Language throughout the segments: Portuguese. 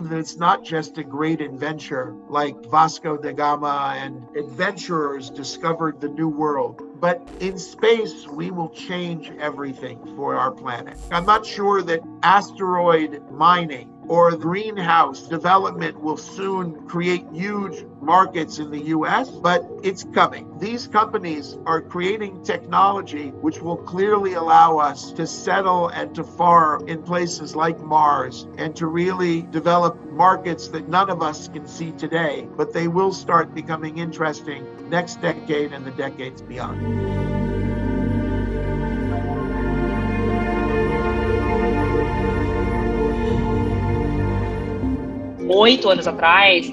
believe that it's not just a great adventure like Vasco da Gama and adventurers discovered the new world, but in space, we will change everything for our planet. I'm not sure that asteroid mining or greenhouse development will soon create huge markets in the US, but it's coming. These companies are creating technology which will clearly allow us to settle and to farm in places like Mars and to really develop markets that none of us can see today, but they will start becoming interesting next decade and the decades beyond. 8 anos atrás,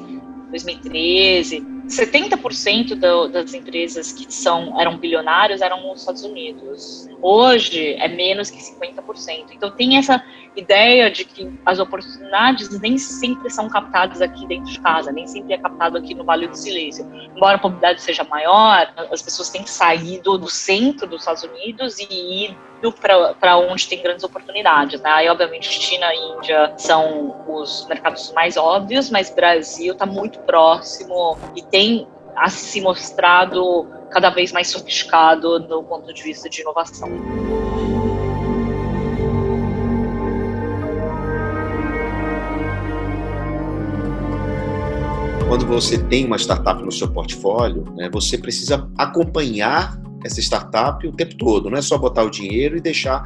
2013, 70% das empresas que eram bilionários eram nos Estados Unidos. Hoje é menos que 50%. Então tem essa ideia de que as oportunidades nem sempre são captadas aqui dentro de casa, nem sempre é captado aqui no Vale do Silício. Embora a probabilidade seja maior, as pessoas têm que sair do centro dos Estados Unidos e ir para onde tem grandes oportunidades, né? Aí, obviamente, China e Índia são os mercados mais óbvios, mas o Brasil está muito próximo e tem se mostrado cada vez mais sofisticado do ponto de vista de inovação. Quando você tem uma startup no seu portfólio, né, você precisa acompanhar essa startup o tempo todo, não é só botar o dinheiro e deixar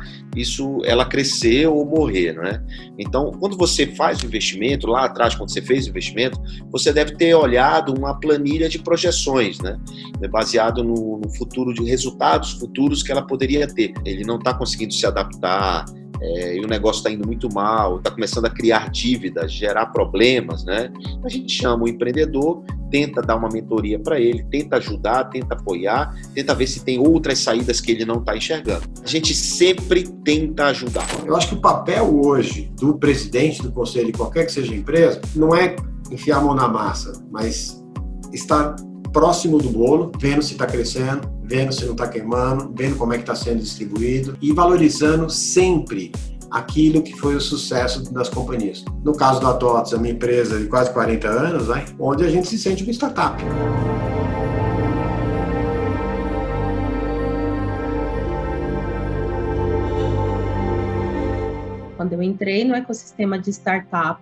ela crescer ou morrer, não é? Então, quando você faz o investimento, lá atrás, quando você fez o investimento, você deve ter olhado uma planilha de projeções, né? Baseado no futuro, de resultados futuros que ela poderia ter. Ele não está conseguindo se adaptar, e o negócio está indo muito mal, está começando a criar dívidas, gerar problemas, né? A gente chama o empreendedor, tenta dar uma mentoria para ele, tenta ajudar, tenta apoiar, tenta ver se tem outras saídas que ele não está enxergando. A gente sempre tenta ajudar. Eu acho que o papel hoje do presidente do conselho, de qualquer que seja a empresa, não é enfiar a mão na massa, mas estar próximo do bolo, vendo se está crescendo, vendo se não está queimando, vendo como é que está sendo distribuído e valorizando sempre aquilo que foi o sucesso das companhias. No caso da TOTVS, é uma empresa de quase 40 anos, né, onde a gente se sente uma startup. Quando eu entrei no ecossistema de startup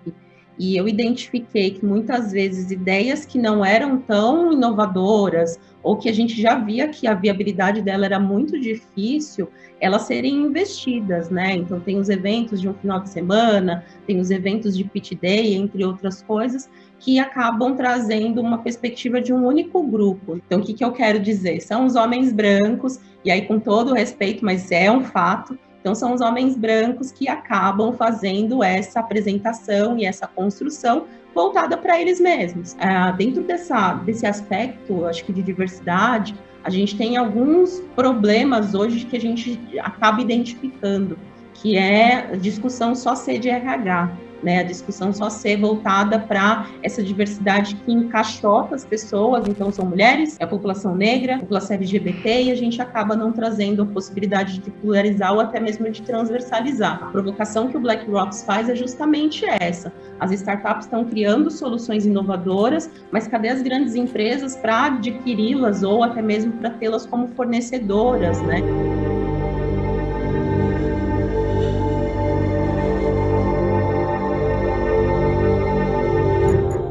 e eu identifiquei que muitas vezes ideias que não eram tão inovadoras ou que a gente já via que a viabilidade dela era muito difícil, elas serem investidas, né? Então tem os eventos de um final de semana, tem os eventos de pitch day, entre outras coisas, que acabam trazendo uma perspectiva de um único grupo. Então o que eu quero dizer? São os homens brancos, e aí com todo o respeito, mas é um fato. Então, são os homens brancos que acabam fazendo essa apresentação e essa construção voltada para eles mesmos. Dentro desse aspecto, acho que de diversidade, a gente tem alguns problemas hoje que a gente acaba identificando, que é a discussão só ser de RH, né? A discussão só ser voltada para essa diversidade que encaixota as pessoas, então são mulheres, é a população negra, a população LGBT, e a gente acaba não trazendo a possibilidade de pluralizar ou até mesmo de transversalizar. A provocação que o BlackRock faz é justamente essa. As startups estão criando soluções inovadoras, mas cadê as grandes empresas para adquiri-las ou até mesmo para tê-las como fornecedoras, né?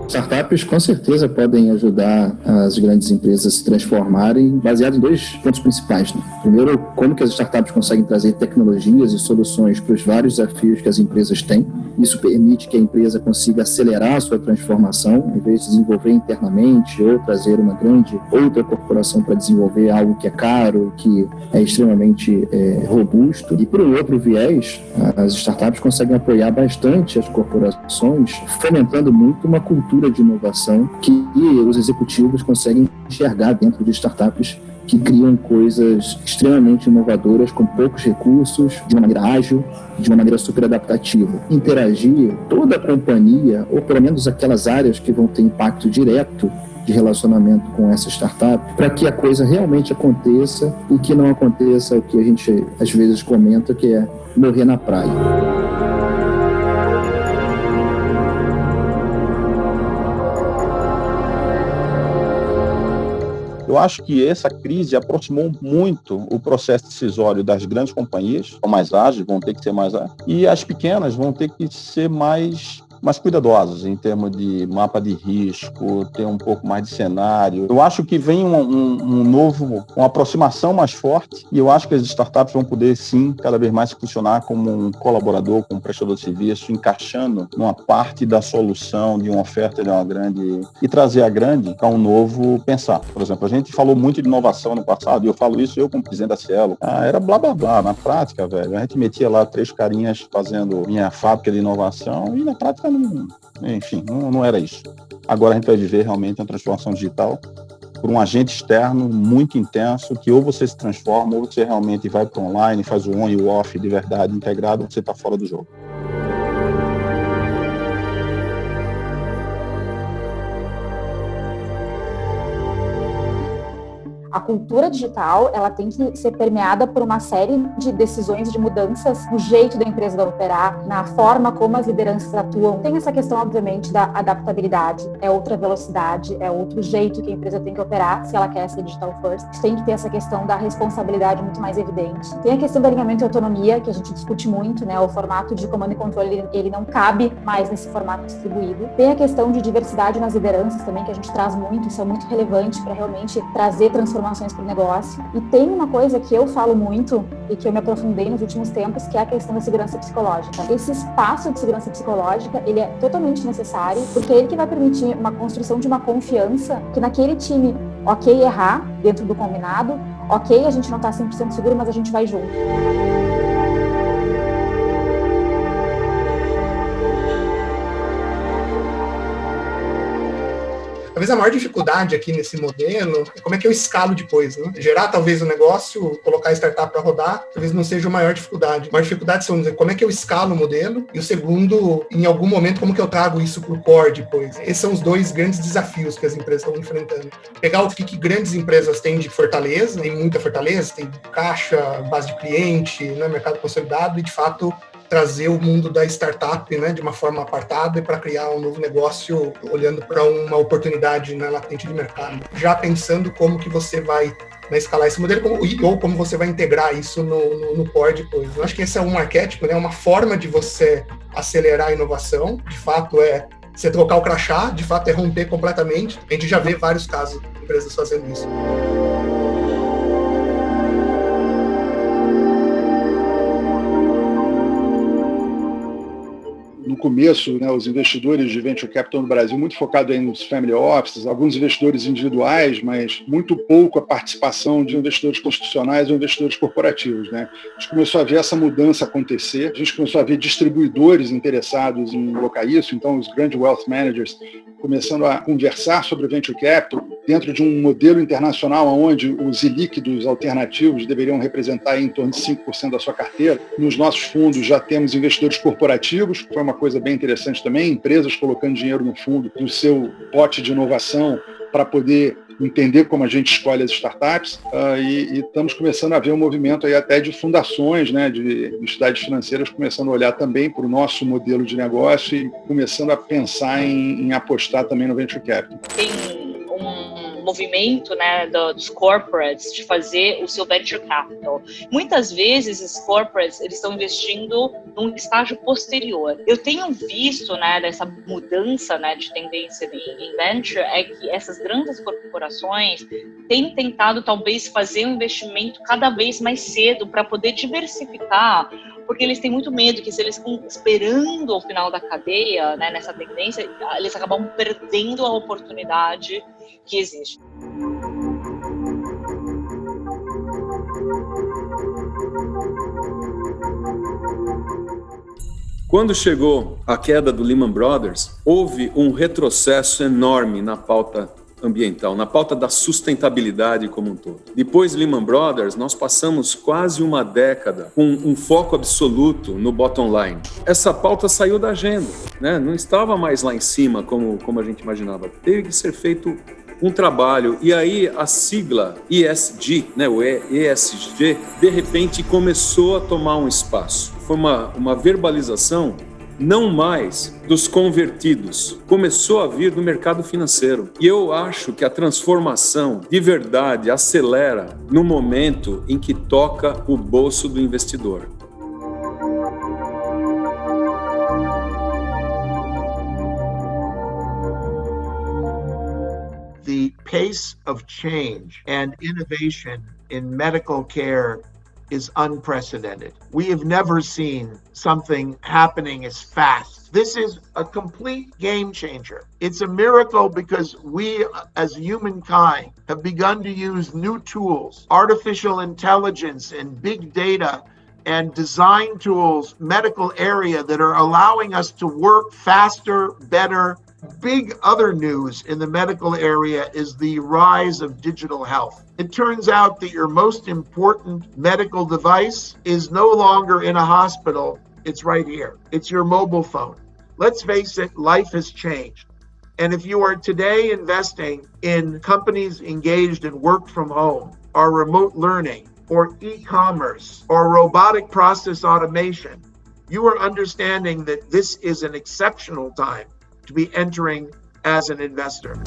Startups com certeza podem ajudar as grandes empresas a se transformarem, baseado em dois pontos principais, né? Primeiro, como que as startups conseguem trazer tecnologias e soluções para os vários desafios que as empresas têm. Isso permite que a empresa consiga acelerar a sua transformação, em vez de desenvolver internamente ou trazer uma grande outra corporação para desenvolver algo que é caro, que é extremamente robusto. E por um outro viés, as startups conseguem apoiar bastante as corporações, fomentando muito uma cultura de inovação que os executivos conseguem enxergar dentro de startups que criam coisas extremamente inovadoras com poucos recursos, de uma maneira ágil, de uma maneira super adaptativa. Interagir toda a companhia, ou pelo menos aquelas áreas que vão ter impacto direto de relacionamento com essa startup, para que a coisa realmente aconteça e que não aconteça o que a gente às vezes comenta, que é morrer na praia. Eu acho que essa crise aproximou muito o processo decisório das grandes companhias, são mais ágeis, vão ter que ser mais ágeis, e as pequenas vão ter que ser mais cuidadosos em termos de mapa de risco, ter um pouco mais de cenário. Eu acho que vem uma aproximação mais forte, e eu acho que as startups vão poder, sim, cada vez mais funcionar como um colaborador, como um prestador de serviço, encaixando numa parte da solução de uma oferta de uma grande, e trazer a grande para um novo pensar. Por exemplo, a gente falou muito de inovação no passado, e eu falo isso como presidente da Cielo. Era blá blá blá, na prática, velho. A gente metia lá 3 carinhas fazendo minha fábrica de inovação, e na prática não era isso. Agora a gente vai viver realmente uma transformação digital por um agente externo muito intenso, que ou você se transforma, ou você realmente vai para online, faz o on e o off de verdade integrado, ou você está fora do jogo. A cultura digital, ela tem que ser permeada por uma série de decisões, de mudanças no jeito da empresa operar, na forma como as lideranças atuam. Tem essa questão, obviamente, da adaptabilidade, é outra velocidade, é outro jeito que a empresa tem que operar se ela quer ser digital first. Tem que ter essa questão da responsabilidade muito mais evidente. Tem a questão do alinhamento e autonomia, que a gente discute muito, né? O formato de comando e controle, ele não cabe mais nesse formato distribuído. Tem a questão de diversidade nas lideranças também, que a gente traz muito, isso é muito relevante para realmente trazer transformações para o negócio. E tem uma coisa que eu falo muito e que eu me aprofundei nos últimos tempos, que é a questão da segurança psicológica. Esse espaço de segurança psicológica, ele é totalmente necessário, porque é ele que vai permitir uma construção de uma confiança que naquele time, ok errar dentro do combinado, ok a gente não está 100% seguro, mas a gente vai junto. Talvez a maior dificuldade aqui nesse modelo é como é que eu escalo depois, né? Gerar talvez o negócio, colocar a startup para rodar, talvez não seja a maior dificuldade. A maior dificuldade são como é que eu escalo o modelo, e o segundo, em algum momento, como que eu trago isso para o core depois. Esses são os 2 grandes desafios que as empresas estão enfrentando. Pegar o que grandes empresas têm de fortaleza, tem muita fortaleza, tem caixa, base de cliente, né, mercado consolidado, e de fato trazer o mundo da startup, né, de uma forma apartada, e para criar um novo negócio olhando para uma oportunidade, né, latente de mercado. Já pensando como que você vai, né, escalar esse modelo ou como você vai integrar isso no core depois. Eu acho que esse é um arquétipo, né, uma forma de você acelerar a inovação. De fato, é você trocar o crachá, de fato, é romper completamente. A gente já vê vários casos de empresas fazendo isso. No começo, né, os investidores de venture capital no Brasil, muito focado aí nos family offices, alguns investidores individuais, mas muito pouco a participação de investidores constitucionais ou investidores corporativos, né? A gente começou a ver essa mudança acontecer, a gente começou a ver distribuidores interessados em colocar isso, então os grandes wealth managers começando a conversar sobre venture capital dentro de um modelo internacional onde os ilíquidos alternativos deveriam representar em torno de 5% da sua carteira. Nos nossos fundos já temos investidores corporativos, foi uma coisa bem interessante também, empresas colocando dinheiro no fundo do seu pote de inovação para poder entender como a gente escolhe as startups, e estamos começando a ver um movimento aí até de fundações, né, de entidades financeiras começando a olhar também para o nosso modelo de negócio e começando a pensar em apostar também no venture capital. Tem um movimento, né, dos corporates de fazer o seu venture capital. Muitas vezes os corporates eles estão investindo num estágio posterior. Eu tenho visto, né, dessa mudança, né, de tendência em venture, é que essas grandes corporações têm tentado talvez fazer um investimento cada vez mais cedo para poder diversificar, porque eles têm muito medo que se eles estão esperando ao final da cadeia, né, nessa tendência, eles acabam perdendo a oportunidade que existe. Quando chegou a queda do Lehman Brothers, houve um retrocesso enorme na pauta ambiental, na pauta da sustentabilidade como um todo. Depois de Lehman Brothers, nós passamos quase uma década com um foco absoluto no bottom line. Essa pauta saiu da agenda, né? Não estava mais lá em cima como a gente imaginava. Teve que ser feito um trabalho, e aí a sigla ESG, né, o ESG, de repente começou a tomar um espaço. Foi uma verbalização não mais dos convertidos, começou a vir do mercado financeiro. E eu acho que a transformação de verdade acelera no momento em que toca o bolso do investidor. The pace of change and innovation in medical care is unprecedented. We have never seen something happening as fast. This is a complete game changer. It's a miracle because we as humankind have begun to use new tools, artificial intelligence and big data and design tools, medical area that are allowing us to work faster, better. Big other news in the medical area is the rise of digital health. It turns out that your most important medical device is no longer in a hospital. It's right here. It's your mobile phone. Let's face it, life has changed. And if you are today investing in companies engaged in work from home or remote learning or e-commerce or robotic process automation, you are understanding that this is an exceptional time to be entering as an investor.